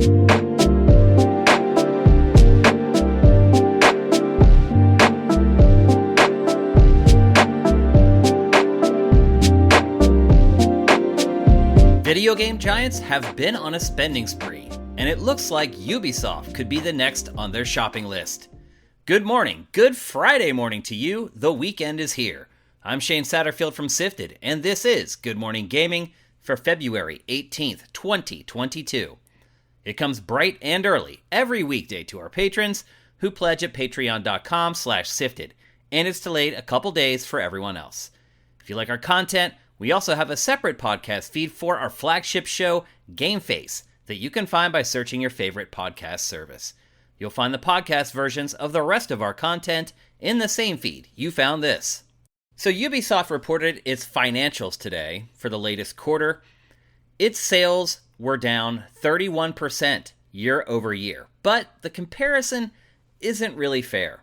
Video game giants have been on a spending spree, and it looks like Ubisoft could be the next on their shopping list. Good morning, good Friday morning to you. The weekend is here. I'm Shane Satterfield from Sifted, and this is Good Morning Gaming for February 18th, 2022. It comes bright and early every weekday to our patrons who pledge at patreon.com/sifted, and it's delayed a couple days for everyone else. If you like our content, we also have a separate podcast feed for our flagship show, Game Face, that you can find by searching your favorite podcast service. You'll find the podcast versions of the rest of our content in the same feed. You found this. So Ubisoft reported its financials today for the latest quarter. Its sales were down 31% year over year, but the comparison isn't really fair.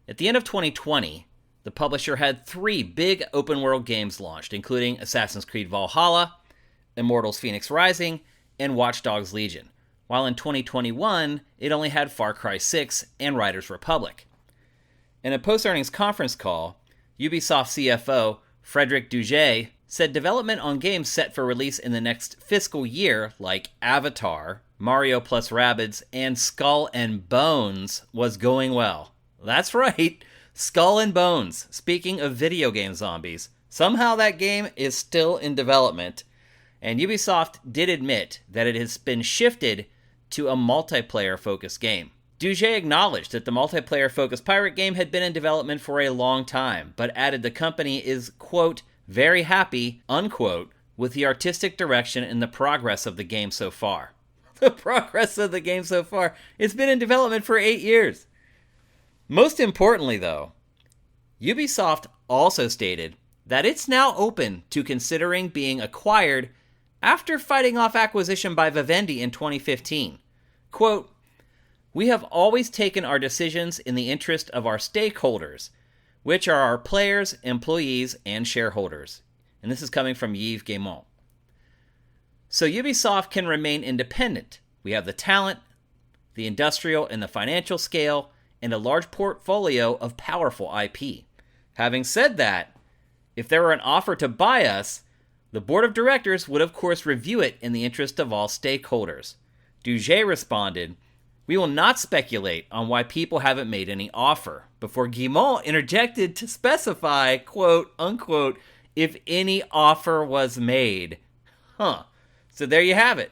At the end of 2020, the publisher had 3 big open-world games launched, including Assassin's Creed Valhalla, Immortals Fenyx Rising, and Watch Dogs Legion, while in 2021, it only had Far Cry 6 and Riders Republic. In a post-earnings conference call, Ubisoft CFO Frederic Duguay said development on games set for release in the next fiscal year, like Avatar, Mario plus Rabbids, and Skull and Bones, was going well. That's right, Skull and Bones. Speaking of video game zombies, somehow that game is still in development, and Ubisoft did admit that it has been shifted to a multiplayer-focused game. Duguay acknowledged that the multiplayer-focused pirate game had been in development for a long time, but added the company is, quote, very happy, unquote, with the artistic direction and the progress of the game so far. The progress of the game so far. It's been in development for 8 years. Most importantly, though, Ubisoft also stated that it's now open to considering being acquired after fighting off acquisition by Vivendi in 2015. Quote, we have always taken our decisions in the interest of our stakeholders, which are our players, employees, and shareholders. And this is coming from Yves Guillemot. So Ubisoft can remain independent. We have the talent, the industrial and the financial scale, and a large portfolio of powerful IP. Having said that, if there were an offer to buy us, the board of directors would of course review it in the interest of all stakeholders. Duguay responded, we will not speculate on why people haven't made any offer, before Guillemot interjected to specify, quote, unquote, if any offer was made. So there you have it.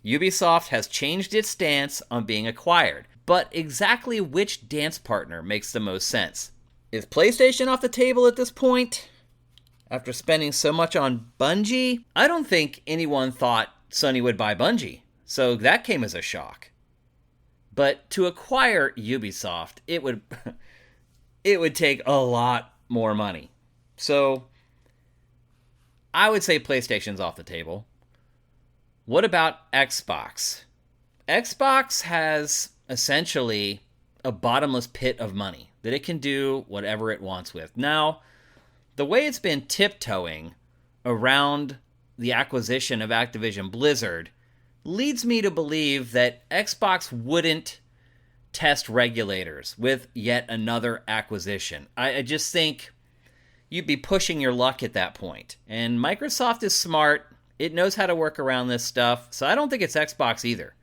Ubisoft has changed its stance on being acquired. But exactly which dance partner makes the most sense? Is PlayStation off the table at this point? After spending so much on Bungie? I don't think anyone thought Sony would buy Bungie, so that came as a shock. But to acquire Ubisoft, it would take a lot more money. So I would say PlayStation's off the table. What about Xbox? Xbox has essentially a bottomless pit of money that it can do whatever it wants with. Now, the way it's been tiptoeing around the acquisition of Activision Blizzard leads me to believe that Xbox wouldn't test regulators with yet another acquisition. I just think you'd be pushing your luck at that point. And Microsoft is smart. It knows how to work around this stuff, so I don't think it's Xbox either.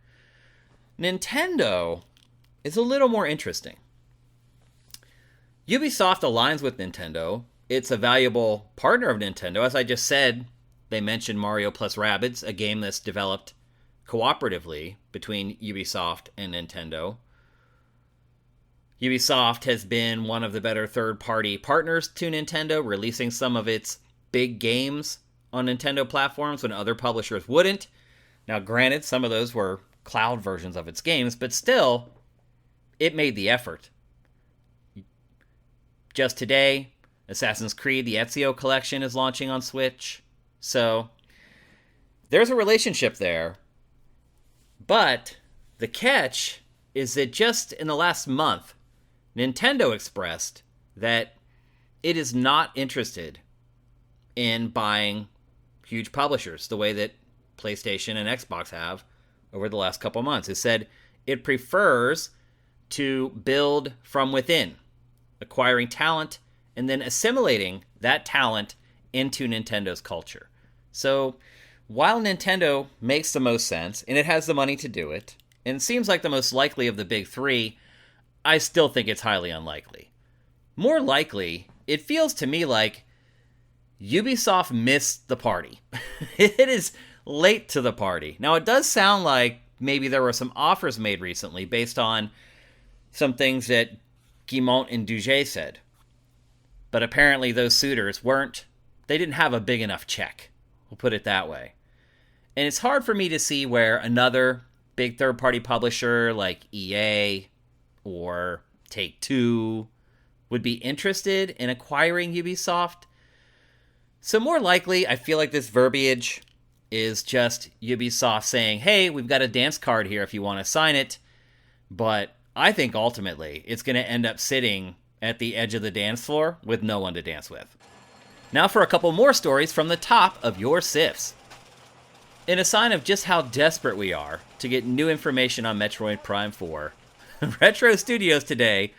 Nintendo is a little more interesting. Ubisoft aligns with Nintendo. It's a valuable partner of Nintendo. As I just said, they mentioned Mario plus Rabbids, a game that's developed cooperatively between Ubisoft and Nintendo. Ubisoft has been one of the better third-party partners to Nintendo, releasing some of its big games on Nintendo platforms when other publishers wouldn't. Now, granted, some of those were cloud versions of its games, but still, it made the effort. Just today, Assassin's Creed, the Ezio Collection, is launching on Switch. So, there's a relationship there. But the catch is that just in the last month, Nintendo expressed that it is not interested in buying huge publishers the way that PlayStation and Xbox have over the last couple months. It said it prefers to build from within, acquiring talent and then assimilating that talent into Nintendo's culture. So while Nintendo makes the most sense, and it has the money to do it, and seems like the most likely of the big three, I still think it's highly unlikely. More likely, it feels to me like Ubisoft missed the party. It is late to the party. Now, it does sound like maybe there were some offers made recently based on some things that Guimont and Duget said. But apparently those suitors they didn't have a big enough check. We'll put it that way. And it's hard for me to see where another big third-party publisher like EA or Take-Two would be interested in acquiring Ubisoft. So more likely, I feel like this verbiage is just Ubisoft saying, hey, we've got a dance card here if you want to sign it. But I think ultimately it's going to end up sitting at the edge of the dance floor with no one to dance with. Now for a couple more stories from the top of your SIFs. In a sign of just how desperate we are to get new information on Metroid Prime 4, Retro Studios today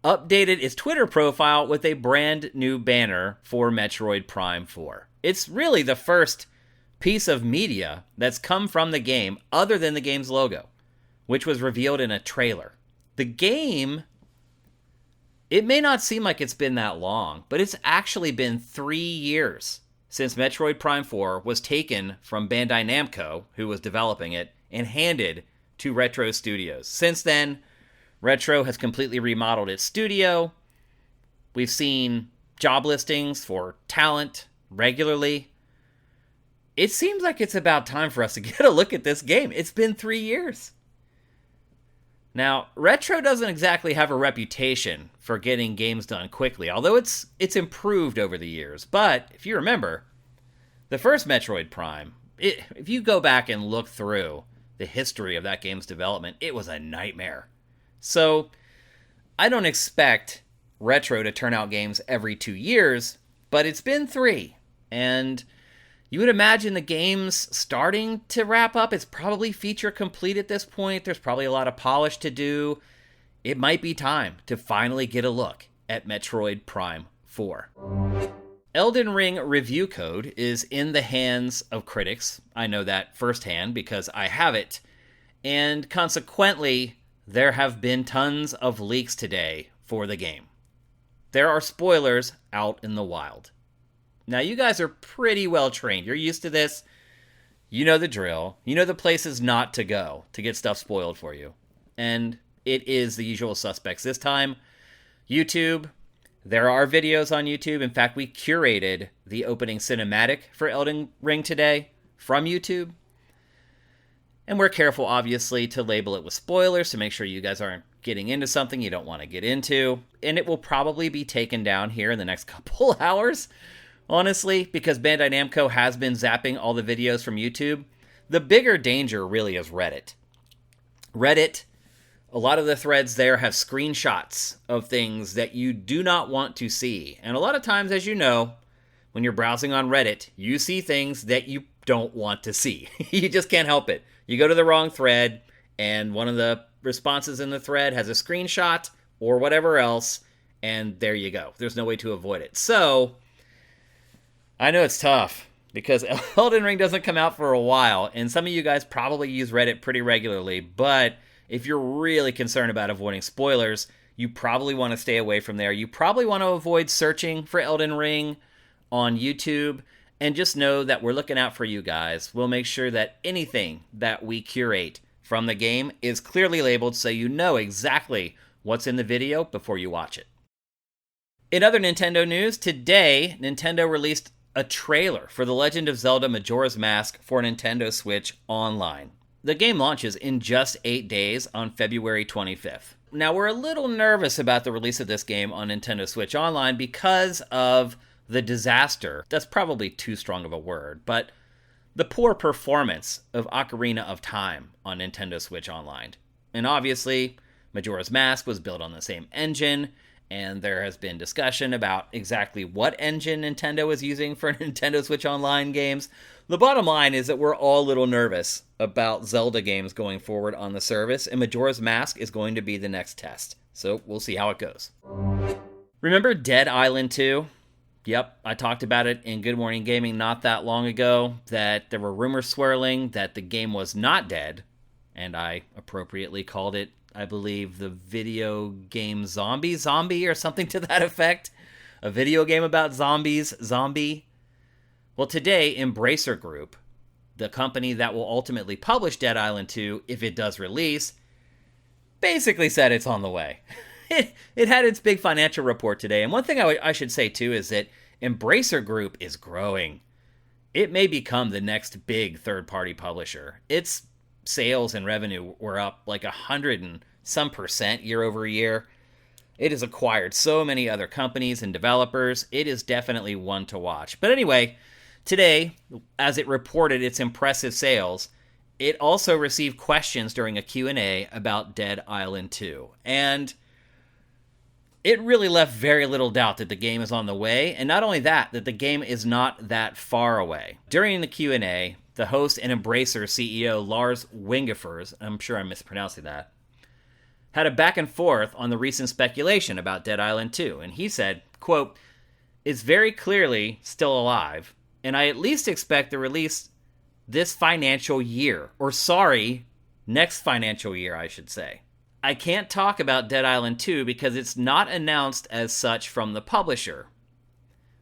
updated its Twitter profile with a brand new banner for Metroid Prime 4. It's really the first piece of media that's come from the game other than the game's logo, which was revealed in a trailer. The game, it may not seem like it's been that long, but it's actually been 3 years since Metroid Prime 4 was taken from Bandai Namco, who was developing it, and handed to Retro Studios. Since then, Retro has completely remodeled its studio. We've seen job listings for talent regularly. It seems like it's about time for us to get a look at this game. It's been 3 years. Now, Retro doesn't exactly have a reputation for getting games done quickly, although it's improved over the years. But if you remember, the first Metroid Prime, if you go back and look through the history of that game's development, it was a nightmare. So I don't expect Retro to turn out games every 2 years, but it's been 3. And you would imagine the game's starting to wrap up. It's probably feature complete at this point. There's probably a lot of polish to do. It might be time to finally get a look at Metroid Prime 4. Elden Ring review code is in the hands of critics. I know that firsthand because I have it. And consequently, there have been tons of leaks today for the game. There are spoilers out in the wild. Now, you guys are pretty well trained. You're used to this. You know the drill. You know the places not to go to get stuff spoiled for you. And it is the usual suspects. This time, YouTube. There are videos on YouTube. In fact, we curated the opening cinematic for Elden Ring today from YouTube. And we're careful, obviously, to label it with spoilers to make sure you guys aren't getting into something you don't want to get into. And it will probably be taken down here in the next couple hours. Honestly, because Bandai Namco has been zapping all the videos from YouTube. The bigger danger really is Reddit. Reddit, a lot of the threads there have screenshots of things that you do not want to see. And a lot of times, as you know, when you're browsing on Reddit, you see things that you don't want to see. You just can't help it. You go to the wrong thread, and one of the responses in the thread has a screenshot or whatever else, and there you go. There's no way to avoid it. So I know it's tough because Elden Ring doesn't come out for a while, and some of you guys probably use Reddit pretty regularly, but if you're really concerned about avoiding spoilers, you probably want to stay away from there. You probably want to avoid searching for Elden Ring on YouTube, and just know that we're looking out for you guys. We'll make sure that anything that we curate from the game is clearly labeled so you know exactly what's in the video before you watch it. In other Nintendo news, today, Nintendo released a trailer for The Legend of Zelda Majora's Mask for Nintendo Switch Online. The game launches in just 8 days on February 25th. Now, we're a little nervous about the release of this game on Nintendo Switch Online because of the disaster. That's probably too strong of a word, but the poor performance of Ocarina of Time on Nintendo Switch Online. And obviously, Majora's Mask was built on the same engine, and there has been discussion about exactly what engine Nintendo is using for Nintendo Switch Online games. The bottom line is that we're all a little nervous about Zelda games going forward on the service, and Majora's Mask is going to be the next test. So we'll see how it goes. Remember Dead Island 2? Yep, I talked about it in Good Morning Gaming not that long ago, that there were rumors swirling that the game was not dead, and I appropriately called it, I believe, the video game Zombie or something to that effect. A video game about zombies, Zombie. Well, today, Embracer Group, the company that will ultimately publish Dead Island 2 if it does release, basically said it's on the way. It had its big financial report today, and one thing I should say too is that Embracer Group is growing. It may become the next big third-party publisher. Its sales and revenue were up like 100 and some percent year over year. It has acquired so many other companies and developers. It is definitely one to watch. But anyway, today, as it reported its impressive sales, it also received questions during a Q&A about Dead Island 2. And it really left very little doubt that the game is on the way, and not only that the game is not that far away. During the Q&A, the host and Embracer CEO Lars Wingefors, I'm sure I'm mispronouncing that, had a back and forth on the recent speculation about Dead Island 2, and he said, quote, "It's very clearly still alive, and I at least expect the release this financial year, next financial year, I should say. I can't talk about Dead Island 2 because it's not announced as such from the publisher.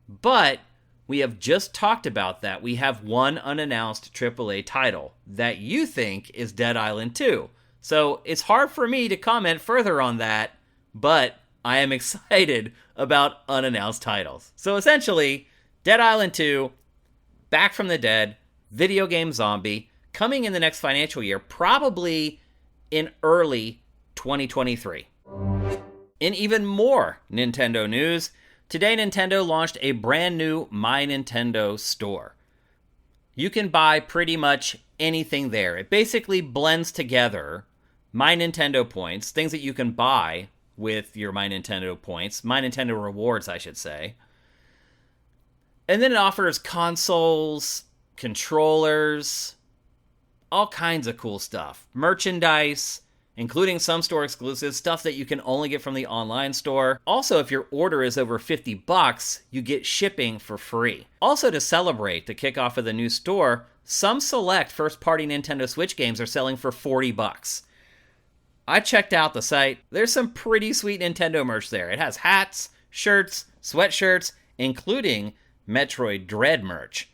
But we have just talked about that. We have one unannounced AAA title that you think is Dead Island 2. So it's hard for me to comment further on that, but I am excited about unannounced titles." So essentially, Dead Island 2, back from the dead, video game zombie, coming in the next financial year, probably in early 2023. In even more Nintendo news, today Nintendo launched a brand new My Nintendo store. You can buy pretty much anything there. It basically blends together My Nintendo points, things that you can buy with your My Nintendo points, My Nintendo rewards, I should say. And then it offers consoles, controllers, all kinds of cool stuff. Merchandise, including some store exclusives, stuff that you can only get from the online store. Also, if your order is over $50, you get shipping for free. Also, to celebrate the kickoff of the new store, some select first-party Nintendo Switch games are selling for $40. I checked out the site. There's some pretty sweet Nintendo merch there. It has hats, shirts, sweatshirts, including Metroid Dread merch.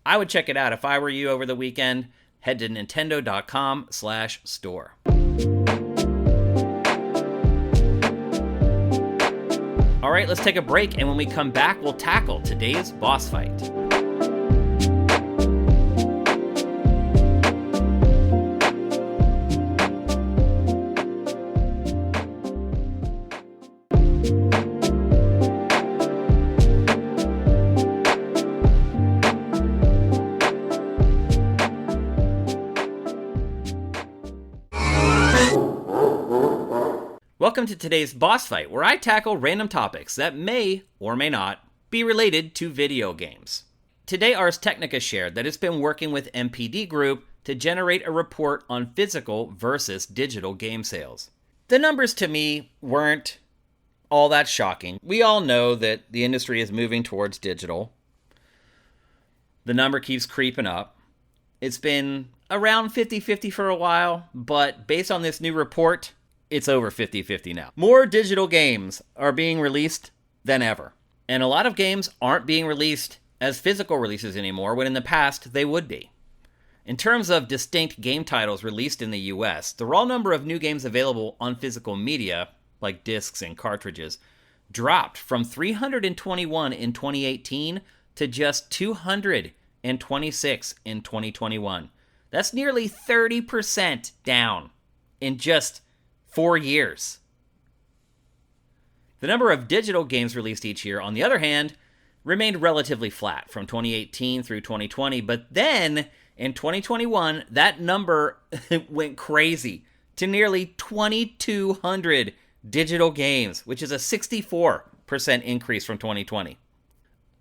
I would check it out if I were you over the weekend. Head to nintendo.com/store. All right, let's take a break, and when we come back, we'll tackle today's boss fight. Welcome to today's boss fight, where I tackle random topics that may or may not be related to video games. Today, Ars Technica shared that it's been working with MPD Group to generate a report on physical versus digital game sales. The numbers to me weren't all that shocking. We all know that the industry is moving towards digital. The number keeps creeping up. It's been around 50-50 for a while, but based on this new report, it's over 50-50 now. More digital games are being released than ever. And a lot of games aren't being released as physical releases anymore, when in the past they would be. In terms of distinct game titles released in the US, the raw number of new games available on physical media, like discs and cartridges, dropped from 321 in 2018 to just 226 in 2021. That's nearly 30% down in just 4 years. The number of digital games released each year, on the other hand, remained relatively flat from 2018 through 2020, but then in 2021, that number went crazy to nearly 2,200 digital games, which is a 64% increase from 2020.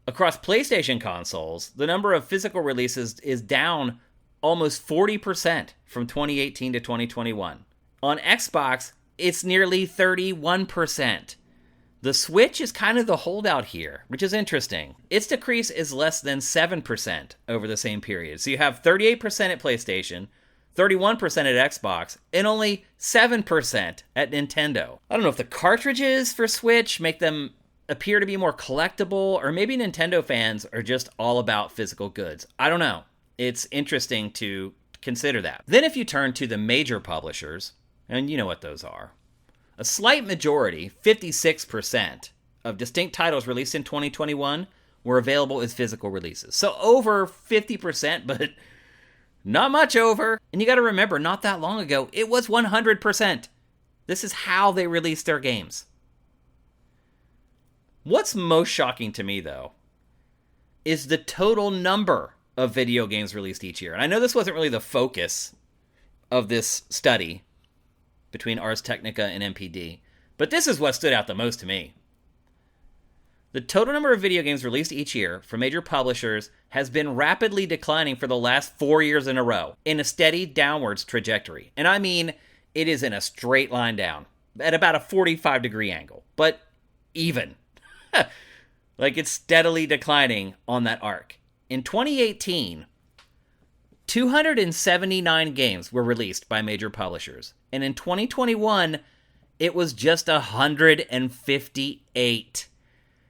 Across PlayStation consoles, the number of physical releases is down almost 40% from 2018 to 2021. On Xbox, it's nearly 31%. The Switch is kind of the holdout here, which is interesting. Its decrease is less than 7% over the same period. So you have 38% at PlayStation, 31% at Xbox, and only 7% at Nintendo. I don't know if the cartridges for Switch make them appear to be more collectible, or maybe Nintendo fans are just all about physical goods. I don't know. It's interesting to consider that. Then if you turn to the major publishers, and you know what those are, a slight majority, 56%, of distinct titles released in 2021 were available as physical releases. So over 50%, but not much over. And you got to remember, not that long ago, it was 100%. This is how they released their games. What's most shocking to me, though, is the total number of video games released each year. And I know this wasn't really the focus of this study between Ars Technica and MPD, but this is what stood out the most to me. The total number of video games released each year from major publishers has been rapidly declining for the last 4 years in a row, in a steady downwards trajectory. And I mean, it is in a straight line down, at about a 45-degree angle, but even. Like, it's steadily declining on that arc. In 2018, 279 games were released by major publishers. And in 2021, it was just 158.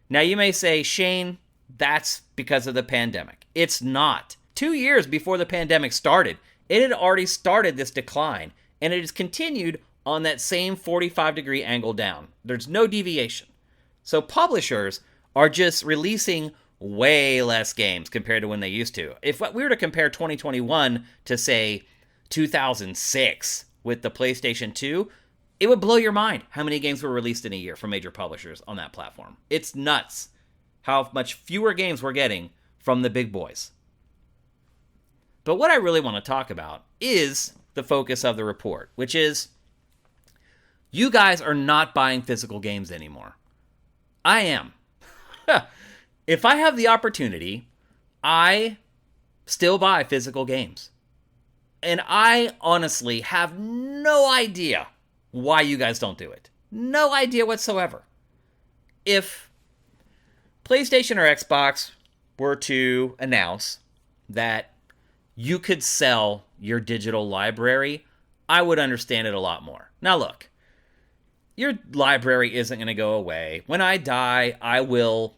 Now, you may say, Shane, that's because of the pandemic. It's not. 2 years before the pandemic started, it had already started this decline, and it has continued on that same 45-degree angle down. There's no deviation. So publishers are just releasing way less games compared to when they used to. If we were to compare 2021 to, say, 2006 with the PlayStation 2, it would blow your mind how many games were released in a year from major publishers on that platform. It's nuts how much fewer games we're getting from the big boys. But what I really want to talk about is the focus of the report, which is you guys are not buying physical games anymore. I am. If I have the opportunity, I still buy physical games. And I honestly have no idea why you guys don't do it. No idea whatsoever. If PlayStation or Xbox were to announce that you could sell your digital library, I would understand it a lot more. Now look, your library isn't going to go away. When I die, I will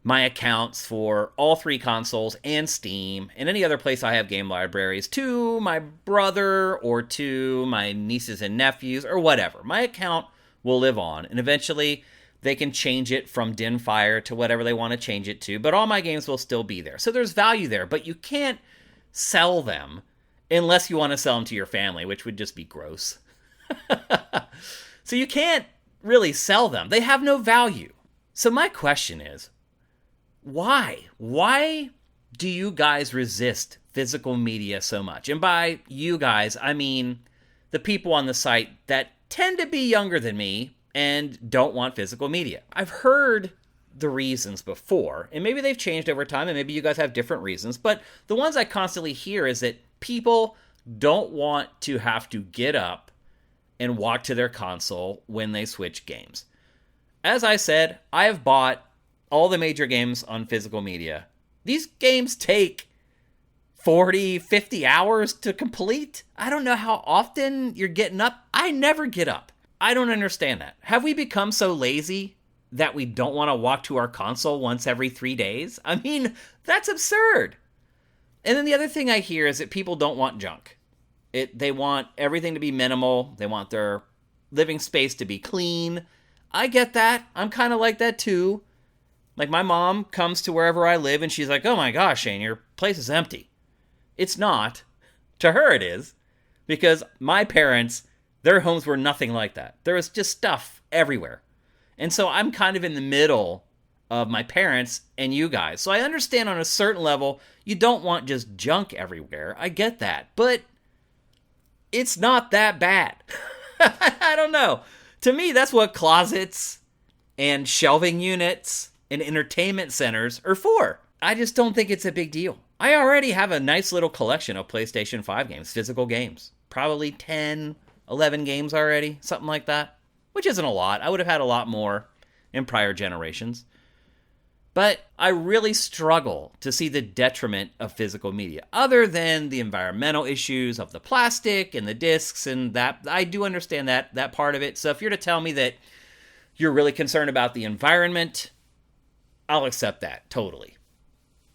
my accounts for all three consoles and Steam and any other place I have game libraries to my brother or to my nieces and nephews or whatever. My account will live on, and eventually they can change it from Dinfire to whatever they want to change it to, but all my games will still be there. So there's value there, but you can't sell them unless you want to sell them to your family, which would just be gross. So you can't really sell them. They have no value. So my question is, why? Why do you guys resist physical media so much? And by you guys, I mean the people on the site that tend to be younger than me and don't want physical media. I've heard the reasons before, and maybe they've changed over time, and maybe you guys have different reasons, but the ones I constantly hear is that people don't want to have to get up and walk to their console when they switch games. As I said, I have bought all the major games on physical media. These games take 40, 50 hours to complete. I don't know how often you're getting up. I never get up. I don't understand that. Have we become so lazy that we don't want to walk to our console once every 3 days? I mean, that's absurd. And then the other thing I hear is that people don't want junk. They want everything to be minimal. They want their living space to be clean. I get that. I'm kind of like that too. Like, my mom comes to wherever I live and she's like, oh my gosh, Shane, your place is empty. It's not. To her it is. Because my parents, their homes were nothing like that. There was just stuff everywhere. And so I'm kind of in the middle of my parents and you guys. So I understand on a certain level, you don't want just junk everywhere. I get that. But it's not that bad. I don't know. To me, that's what closets and shelving units and entertainment centers are for. I just don't think it's a big deal. I already have a nice little collection of PlayStation 5 games, physical games. Probably 10, 11 games already, something like that. Which isn't a lot. I would have had a lot more in prior generations. But I really struggle to see the detriment of physical media, other than the environmental issues of the plastic and the discs and that. I do understand that part of it. So if you're to tell me that you're really concerned about the environment, I'll accept that totally.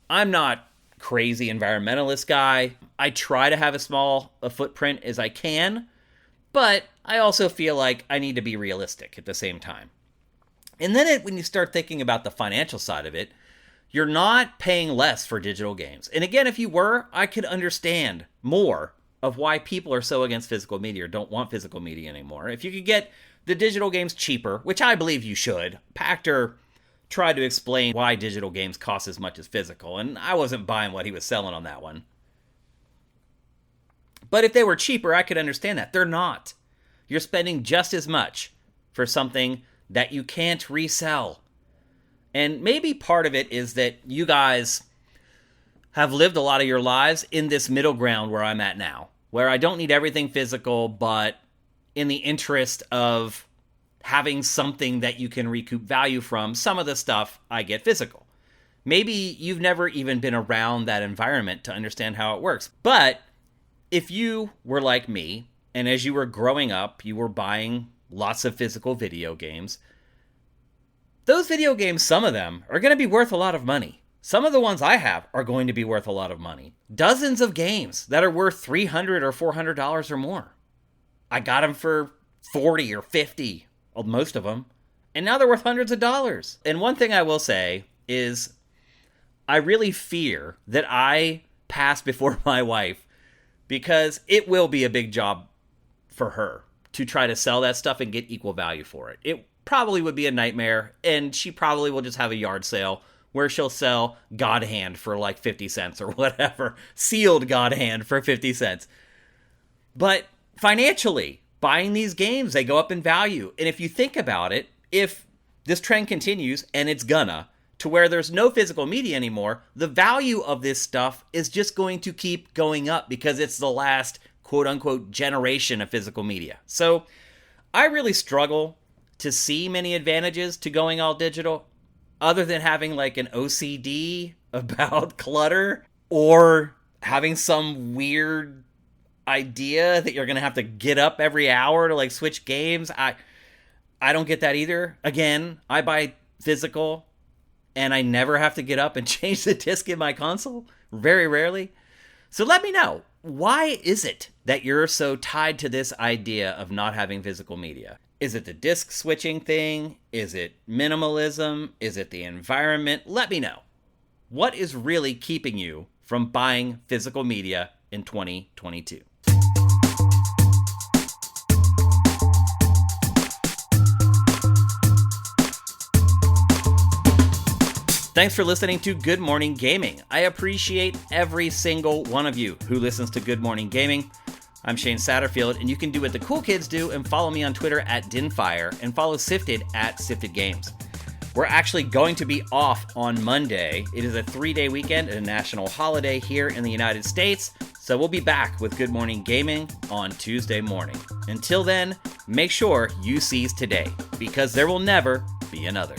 I'm not crazy environmentalist guy. I try to have as small a footprint as I can, but I also feel like I need to be realistic at the same time. And then when you start thinking about the financial side of it, you're not paying less for digital games. And again, if you were, I could understand more of why people are so against physical media or don't want physical media anymore. If you could get the digital games cheaper, which I believe you should. Pachter tried to explain why digital games cost as much as physical, and I wasn't buying what he was selling on that one. But if they were cheaper, I could understand that. They're not. You're spending just as much for something that you can't resell. And maybe part of it is that you guys have lived a lot of your lives in this middle ground where I'm at now, where I don't need everything physical, but in the interest of having something that you can recoup value from, some of the stuff I get physical. Maybe you've never even been around that environment to understand how it works. But if you were like me, and as you were growing up, you were buying lots of physical video games, those video games, some of them, are going to be worth a lot of money. Some of the ones I have are going to be worth a lot of money. Dozens of games that are worth $300 or $400 or more. I got them for $40 or $50, most of them, and now they're worth hundreds of dollars. And one thing I will say is I really fear that I pass before my wife, because it will be a big job for her to try to sell that stuff and get equal value for it. It probably would be a nightmare, and she probably will just have a yard sale where she'll sell God Hand for like 50 cents or whatever. Sealed God Hand for 50 cents. But financially, buying these games, they go up in value. And if you think about it, if this trend continues, and it's gonna, to where there's no physical media anymore, the value of this stuff is just going to keep going up because it's the last quote-unquote generation of physical media. So I really struggle to see many advantages to going all digital, other than having like an OCD about clutter, or having some weird idea that you're going to have to get up every hour to like switch games. I don't get that either. Again, I buy physical and I never have to get up and change the disc in my console. Very rarely. So let me know. Why is it that you're so tied to this idea of not having physical media? Is it the disc switching thing? Is it minimalism? Is it the environment? Let me know. What is really keeping you from buying physical media in 2022? Thanks for listening to Good Morning Gaming. I appreciate every single one of you who listens to Good Morning Gaming. I'm Shane Satterfield, and you can do what the cool kids do and follow me on Twitter at Dinfire and follow Sifted at Sifted Games. We're actually going to be off on Monday. It is a 3-day weekend and a national holiday here in the United States, so we'll be back with Good Morning Gaming on Tuesday morning. Until then, make sure you seize today, because there will never be another.